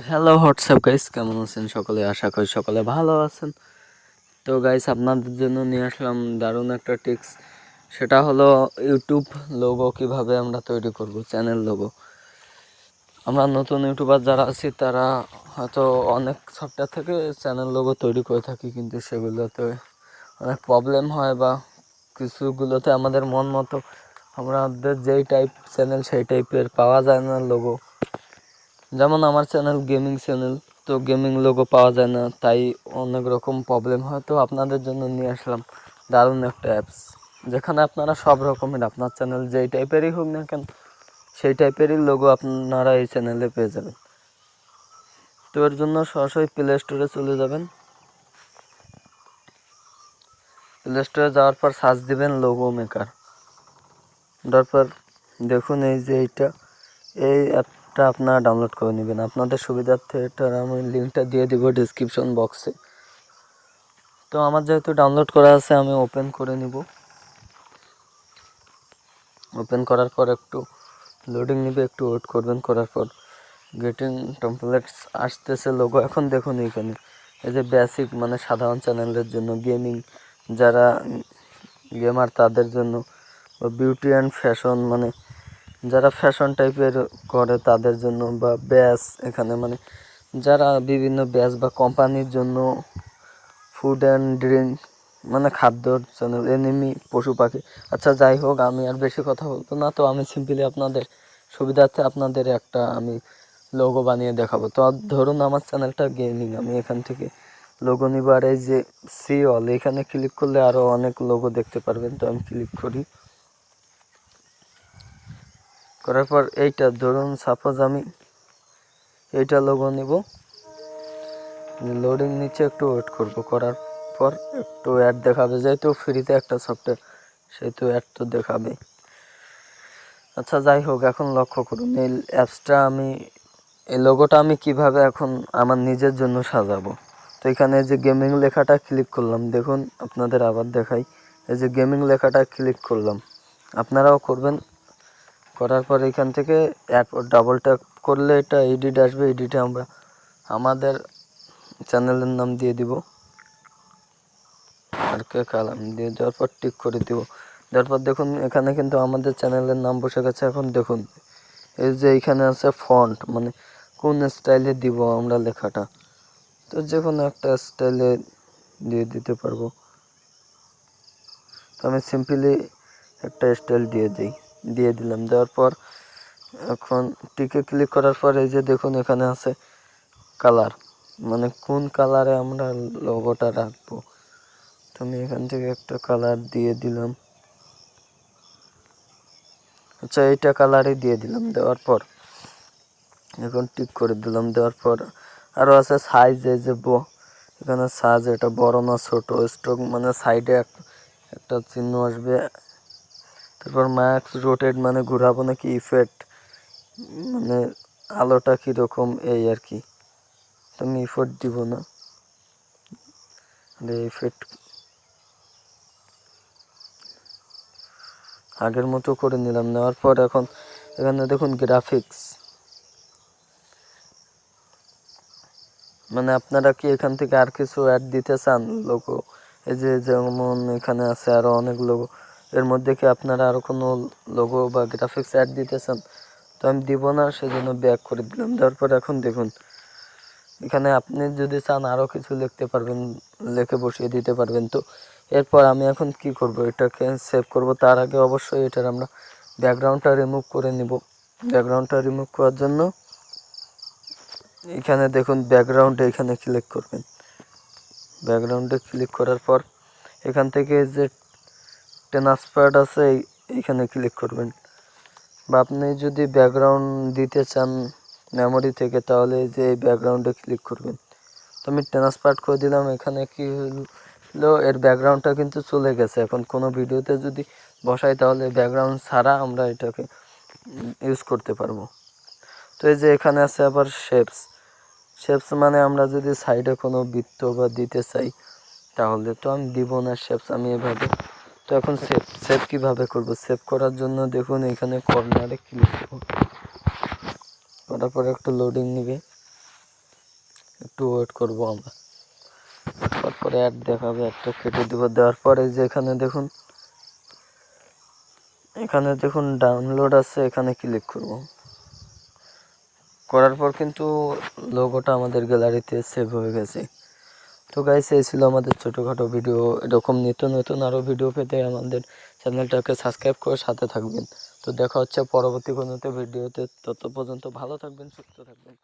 Hello WhatsApp guys, কেমন আছেন সকলে? আশা করি সকলে ভালো আছেন। তো গাইস, আপনাদের জন্য নিয়ে আসলাম দারুণ একটা টিপস। সেটা হলো ইউটিউব লোগো কিভাবে আমরা তৈরি করব, চ্যানেল লোগো। আমরা নতুন ইউটিউবার যারা আছি তারা হয়তো অনেক সফটওয়্যার থেকে চ্যানেল লোগো তৈরি করে থাকি, কিন্তু সেগুলোতে অনেক প্রবলেম হয় বা কিছুগুলোতে আমাদের মন মতো আমাদের যেই টাইপ চ্যানেল সেই টাইপের পাওয়া যায় না লোগো। যেমন আমার চ্যানেল গেমিং চ্যানেল, তো গেমিং লোগো পাওয়া যায় না, তাই অনেক রকম প্রবলেম হয়। তো আপনাদের জন্য নিয়ে আসলাম দারুণ একটা অ্যাপস, যেখানে আপনারা সব রকমের আপনার চ্যানেল যেই টাইপেরই হোক না কেন সেই টাইপেরই লোগো আপনারা এই চ্যানেলে পেয়ে যাবেন। তো এর জন্য সরাসরি প্লে স্টোরে চলে যাবেন। প্লে স্টোরে যাওয়ার পর সার্চ দিবেন লোগো মেকার। তারপর দেখুন এই যে এই অ্যাপটা আপনারা ডাউনলোড করে নেবেন আপনাদের সুবিধার্থে। এটার আমি লিঙ্কটা দিয়ে দিব ডিসক্রিপশন বক্সে। তো আমার যেহেতু ডাউনলোড করা আছে, আমি ওপেন করে নিব। ওপেন করার পর একটু লোডিং নিবে, একটু ওয়েট করবেন। করার পর গেটিং টেমপ্লেটস আসতেছে লোগো। এখন দেখুন এখানে এই যে বেসিক মানে সাধারণ চ্যানেলের জন্য, গেমিং যারা গেমার তাদের জন্য, বা বিউটি অ্যান্ড ফ্যাশন মানে যারা ফ্যাশন টাইপের করে তাদের জন্য, বা ব্যাস এখানে মানে যারা বিভিন্ন ব্যাস বা কোম্পানির জন্য, ফুড অ্যান্ড ড্রিঙ্ক মানে খাদ্যর চ্যানেল, এনিমি পশু পাখি। আচ্ছা যাই হোক, আমি আর বেশি কথা বলবো না। তো আমি সিম্পলি আপনাদের সুবিধার্থে আপনাদের একটা আমি লোগো বানিয়ে দেখাবো। তো ধরুন আমার চ্যানেলটা গেমিং, আমি এখান থেকে লোগো নিব। আর এই যে সি অল, এখানে ক্লিক করলে আরও অনেক লোগো দেখতে পারবেন। তো আমি ক্লিক করি। করার পর এইটা ধরুন সাপোজ আমি এইটা লোগো নিব। লোডিং নিচে একটু ওয়েট করব। করার পর একটু অ্যাড দেখাবে, যেহেতু ফ্রিতে একটা সফটওয়্যার সেহেতু অ্যাড তো দেখাবে। আচ্ছা যাই হোক, এখন লক্ষ্য করুন এই অ্যাপসটা আমি এই লোগোটা আমি কিভাবে এখন আমার নিজের জন্য সাজাবো। তো এখানে যে গেমিং লেখাটা ক্লিক করলাম, দেখুন আপনাদের আবার দেখাই। এই যে গেমিং লেখাটা ক্লিক করলাম, আপনারাও করবেন। করার পর এখান থেকে ডাবল ট্যাপ করলে এটা এডিট আসবে। এডিটে আমরা আমাদের চ্যানেলের নাম দিয়ে দিব, আর কে কালাম দিয়ে দেওয়ার পর টিক করে দিব। দেওয়ার পর দেখুন এখানে কিন্তু আমাদের চ্যানেলের নাম বসে গেছে। এখন দেখুন এই যে এখানে আছে ফন্ট, মানে কোন স্টাইলে দিব আমরা লেখাটা। তো যে কোনো একটা স্টাইলে দিয়ে দিতে পারবো। তো আমি সিম্পলি একটা স্টাইল দিয়ে দিলাম। দেওয়ার পর এখন টিকে ক্লিক করার পর এই যে দেখুন এখানে আছে কালার, মানে কোন কালারে আমরা লোগোটা রাখবো। তো আমি এখান থেকে একটা কালার দিয়ে দিলাম। আচ্ছা এইটা কালারই দিয়ে দিলাম। দেওয়ার পর এখন টিক করে দিলাম। দেওয়ার পর আরও আছে সাইজ, এই যে এখানে সাইজ, এটা বড় না ছোট, স্ট্রোক মানে সাইডে একটা চিহ্ন আসবে। তারপর ম্যাক্স রোটেট মানে ঘোরাবো নাকি ইফেক্ট মানে আলোটা কীরকম, এই আর কি। তো আমি ইফেক্ট দিব না, ইফেক্ট আগের মতো করে নিলাম। নেওয়ার পর এখন এখানে দেখুন গ্রাফিক্স, মানে আপনারা কি এখান থেকে আর কিছু অ্যাড দিতে চান লোগো? এই যে যেমন এখানে আছে আরও অনেক লোগো, এর মধ্যে কি আপনারা আরও কোনো লোগো বা গ্রাফিক্স অ্যাড দিতে চান? তো আমি দিব না, সেজন্য ব্যাক করে দিলাম। তারপর এখন দেখুন এখানে আপনি যদি চান আরও কিছু লিখতে পারবেন, লিখে বসিয়ে দিতে পারবেন। তো এরপর আমি এখন কি করব, এটাকে সেভ করব। তার আগে অবশ্যই এটার আমরা ব্যাকগ্রাউন্ডটা রিমুভ করে নিব। ব্যাকগ্রাউন্ডটা রিমুভ করার জন্য এখানে দেখুন ব্যাকগ্রাউন্ডে এখানে ক্লিক করবেন। ব্যাকগ্রাউন্ডে ক্লিক করার পর এখান থেকে যে ট্রান্সপারেন্ট আছে এইখানে ক্লিক করবেন। বা আপনি যদি ব্যাকগ্রাউন্ড দিতে চান মেমোরি থেকে, তাহলে যে এই ব্যাকগ্রাউন্ডে ক্লিক করবেন। তো আমি ট্রান্সপারেন্ট করে দিলাম। এখানে কি হলো, এর ব্যাকগ্রাউন্ডটা কিন্তু চলে গেছে। এখন কোনো ভিডিওতে যদি বসাই তাহলে ব্যাকগ্রাউন্ড ছাড়া আমরা এটাকে ইউজ করতে পারবো। তো এই যে এখানে আছে আবার শেপস মানে আমরা যদি সাইডে কোনো বৃত্ত বা দিতে চাই তাহলে, তো আমি দিব না শেপস, আমি এভাবে। তো এখন সেভ কীভাবে করব, সেভ করার জন্য দেখুন এখানে কর্নারে ক্লিক করব। করার পরে একটু লোডিং নেবে। একটু ওয়েট করবো আমরা। তারপরে অ্যাড দেখাবে, একটা কেটে দেবো। দেওয়ার পরে যে এখানে দেখুন ডাউনলোড আছে, এখানে ক্লিক করব। করার পর কিন্তু লোগোটা আমাদের গ্যালারিতে সেভ হয়ে গেছে। তো গাইস, এই ছিল আমাদের ছোটোখাটো ভিডিও। এরকম নিত্য নতুন আরও ভিডিও পেতে আমাদের চ্যানেলটাকে সাবস্ক্রাইব করে সাথে থাকবেন। তো দেখা হচ্ছে পরবর্তী কোনো ভিডিওতে। তত পর্যন্ত ভালো থাকবেন, সুস্থ থাকবেন।